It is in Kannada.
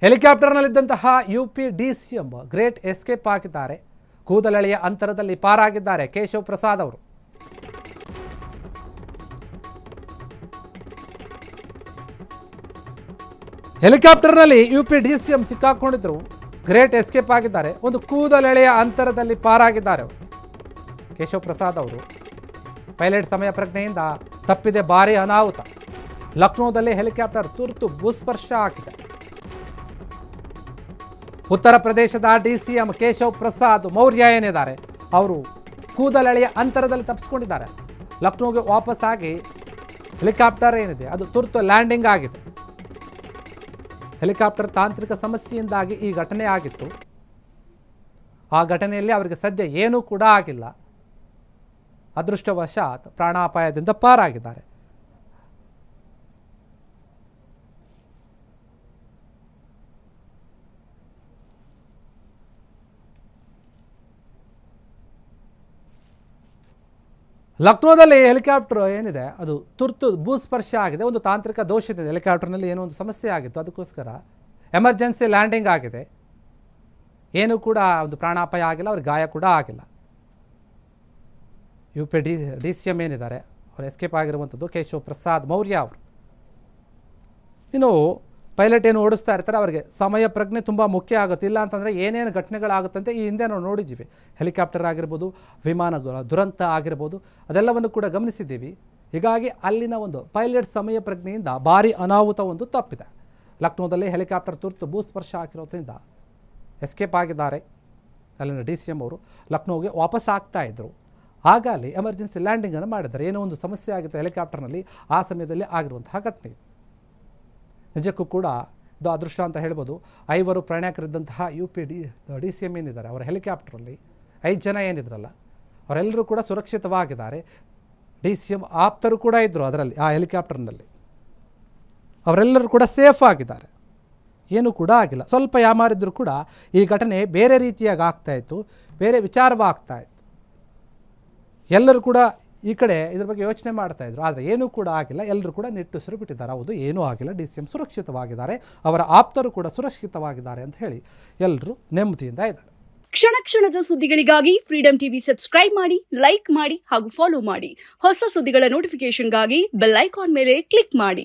ಹೆಲಿಕಾಪ್ಟರ್ನಲ್ಲಿದ್ದಂತಹ ಯುಪಿ ಡಿಸಿಎಂ ಗ್ರೇಟ್ ಎಸ್ಕೇಪ್ ಆಗಿದ್ದಾರೆ. ಕೂದಲೆಳೆಯ ಅಂತರದಲ್ಲಿ ಪಾರಾಗಿದ್ದಾರೆ ಕೇಶವ್ ಪ್ರಸಾದ್ ಅವರು. ಹೆಲಿಕಾಪ್ಟರ್ನಲ್ಲಿ ಯುಪಿ ಡಿಸಿಎಂ ಸಿಕ್ಕಾಕೊಂಡಿದ್ರು. ಗ್ರೇಟ್ ಎಸ್ಕೇಪ್ ಆಗಿದ್ದಾರೆ. ಒಂದು ಕೂದಲೆಳೆಯ ಅಂತರದಲ್ಲಿ ಪಾರಾಗಿದ್ದಾರೆ ಕೇಶವ್ ಪ್ರಸಾದ್ ಅವರು. ಪೈಲಟ್ ಸಮಯ ಪ್ರಜ್ಞೆಯಿಂದ ತಪ್ಪಿದೆ ಭಾರೀ ಅನಾಹುತ. ಲಕ್ನೋದಲ್ಲಿ ಹೆಲಿಕಾಪ್ಟರ್ ತುರ್ತು ಭೂಸ್ಪರ್ಶ ಆಗಿದೆ. ಉತ್ತರ ಪ್ರದೇಶದ ಡಿಸಿಎಂ ಕೇಶವ್ ಪ್ರಸಾದ್ ಮೌರ್ಯ ಏನಿದ್ದಾರೆ ಅವರು ಕೂದಲೆಳೆಯ ಅಂತರದಲ್ಲಿ ತಪ್ಪಿಸ್ಕೊಂಡಿದ್ದಾರೆ. ಲಕ್ನೋಗೆ ವಾಪಸ್ ಆಗಿ ಹೆಲಿಕಾಪ್ಟರ್ ಏನಿದೆ ಅದು ತುರ್ತು ಲ್ಯಾಂಡಿಂಗ್ ಆಗಿದೆ. ಹೆಲಿಕಾಪ್ಟರ್ ತಾಂತ್ರಿಕ ಸಮಸ್ಯೆಯಿಂದಾಗಿ ಈ ಘಟನೆ ಆಗಿತ್ತು. ಆ ಘಟನೆಯಲ್ಲಿ ಅವರಿಗೆ ಸದ್ಯ ಏನೂ ಕೂಡ ಆಗಿಲ್ಲ. ಅದೃಷ್ಟವಶಾತ್ ಪ್ರಾಣಾಪಾಯದಿಂದ ಪಾರಾಗಿದ್ದಾರೆ. ಲಕ್ನೋದಲ್ಲಿ ಹೆಲಿಕಾಪ್ಟರ್ ಏನಿದೆ ಅದು ತುರ್ತು ಭೂಸ್ಪರ್ಶ ಆಗಿದೆ. ಒಂದು ತಾಂತ್ರಿಕ ದೋಷ ಇದೆ. ಹೆಲಿಕಾಪ್ಟರ್ನಲ್ಲಿ ಏನೋ ಒಂದು ಸಮಸ್ಯೆ ಆಗಿತ್ತು, ಅದಕ್ಕೋಸ್ಕರ ಎಮರ್ಜೆನ್ಸಿ ಲ್ಯಾಂಡಿಂಗ್ ಆಗಿದೆ. ಏನೂ ಕೂಡ ಒಂದು ಪ್ರಾಣಾಪಾಯ ಆಗಿಲ್ಲ, ಅವ್ರಿಗೆ ಗಾಯ ಕೂಡ ಆಗಿಲ್ಲ. ಯುಪಿ ಡಿಸಿಎಂ ಏನಿದ್ದಾರೆ ಅವರು ಎಸ್ಕೇಪ್ ಆಗಿರುವಂಥದ್ದು ಕೇಶವ್ ಪ್ರಸಾದ್ ಮೌರ್ಯ ಅವರು. ಇನ್ನು ಪೈಲಟ್ ಏನು ಓಡಿಸ್ತಾ ಇರ್ತಾರೆ ಅವರಿಗೆ ಸಮಯ ಪ್ರಜ್ಞೆ ತುಂಬ ಮುಖ್ಯ ಆಗುತ್ತೆ. ಇಲ್ಲ ಅಂತಂದರೆ ಏನೇನು ಘಟನೆಗಳಾಗುತ್ತಂತೆ ಈ ಹಿಂದೆ ನಾವು ನೋಡಿದ್ದೀವಿ. ಹೆಲಿಕಾಪ್ಟರ್ ಆಗಿರ್ಬೋದು, ವಿಮಾನಗಳ ದುರಂತ ಆಗಿರ್ಬೋದು, ಅದೆಲ್ಲವನ್ನು ಕೂಡ ಗಮನಿಸಿದ್ದೀವಿ. ಹೀಗಾಗಿ ಅಲ್ಲಿನ ಒಂದು ಪೈಲಟ್ ಸಮಯ ಪ್ರಜ್ಞೆಯಿಂದ ಭಾರೀ ಅನಾಹುತ ಒಂದು ತಪ್ಪಿದೆ. ಲಕ್ನೋದಲ್ಲಿ ಹೆಲಿಕಾಪ್ಟರ್ ತುರ್ತು ಭೂಸ್ಪರ್ಶ ಆಗಿರೋದ್ರಿಂದ ಎಸ್ಕೇಪ್ ಆಗಿದ್ದಾರೆ. ಅಲ್ಲಿನ ಡಿಸಿಎಂ ಅವರು ಲಕ್ನೋಗೆ ವಾಪಸ್ ಆಗ್ತಾ ಇದ್ದರು. ಆಗ ಅಲ್ಲಿ ಎಮರ್ಜೆನ್ಸಿ ಲ್ಯಾಂಡಿಂಗನ್ನು ಮಾಡಿದ್ದಾರೆ. ಏನೋ ಒಂದು ಸಮಸ್ಯೆ ಆಗಿತ್ತು ಹೆಲಿಕಾಪ್ಟರ್ನಲ್ಲಿ, ಆ ಸಮಯದಲ್ಲಿ ಆಗಿರುವಂತಹ ಘಟನೆ. ನಿಜಕ್ಕೂ ಕೂಡ ಇದು ಅದೃಷ್ಟ ಅಂತ ಹೇಳ್ಬೋದು. 5 ಪ್ರಯಾಣಿಕರಿದ್ದಂತಹ ಯುಪಿ ಡಿಸಿಎಂ ಏನಿದ್ದಾರೆ ಅವರ ಹೆಲಿಕಾಪ್ಟರಲ್ಲಿ 5 ಜನ ಏನಿದ್ರಲ್ಲ ಅವರೆಲ್ಲರೂ ಕೂಡ ಸುರಕ್ಷಿತವಾಗಿದ್ದಾರೆ. ಡಿಸಿಎಂ ಆಪ್ತರು ಕೂಡ ಇದ್ದರು ಅದರಲ್ಲಿ, ಆ ಹೆಲಿಕಾಪ್ಟರ್ನಲ್ಲಿ. ಅವರೆಲ್ಲರೂ ಕೂಡ ಸೇಫ್ ಆಗಿದ್ದಾರೆ, ಏನೂ ಕೂಡ ಆಗಿಲ್ಲ. ಸ್ವಲ್ಪ ಯಾಮಾರಿದ್ರು ಕೂಡ ಈ ಘಟನೆ ಬೇರೆ ರೀತಿಯಾಗಿ ಆಗ್ತಾಯಿತ್ತು, ಬೇರೆ ವಿಚಾರವಾಗ್ತಾಯಿತ್ತು. ಎಲ್ಲರೂ ಕೂಡ ಈ ಕಡೆ ಇದ್ರ ಬಗ್ಗೆ ಯೋಚನೆ ಮಾಡ್ತಾಯಿದ್ರು. ಆದರೆ ಏನೂ ಕೂಡ ಆಗಿಲ್ಲ. ಎಲ್ಲರೂ ಕೂಡ ನಿಟ್ಟುಸಿರು ಬಿಟ್ಟಿದ್ದಾರೆ. ಹೌದು, ಏನೂ ಆಗಿಲ್ಲ, ಡಿಸಿಎಂ ಸುರಕ್ಷಿತವಾಗಿದ್ದಾರೆ, ಅವರ ಆಪ್ತರು ಕೂಡ ಸುರಕ್ಷಿತವಾಗಿದ್ದಾರೆ ಅಂತ ಹೇಳಿ ಎಲ್ಲರೂ ನೆಮ್ಮದಿಯಿಂದ ಇದ್ದಾರೆ. ಕ್ಷಣ ಕ್ಷಣದ ಸುದ್ದಿಗಳಿಗಾಗಿ ಫ್ರೀಡಂ ಟಿವಿ ಸಬ್ಸ್ಕ್ರೈಬ್ ಮಾಡಿ, ಲೈಕ್ ಮಾಡಿ ಹಾಗೂ ಫಾಲೋ ಮಾಡಿ. ಹೊಸ ಸುದ್ದಿಗಳ ನೋಟಿಫಿಕೇಶನ್ಗಾಗಿ ಬೆಲ್ ಐಕಾನ್ ಮೇಲೆ ಕ್ಲಿಕ್ ಮಾಡಿ.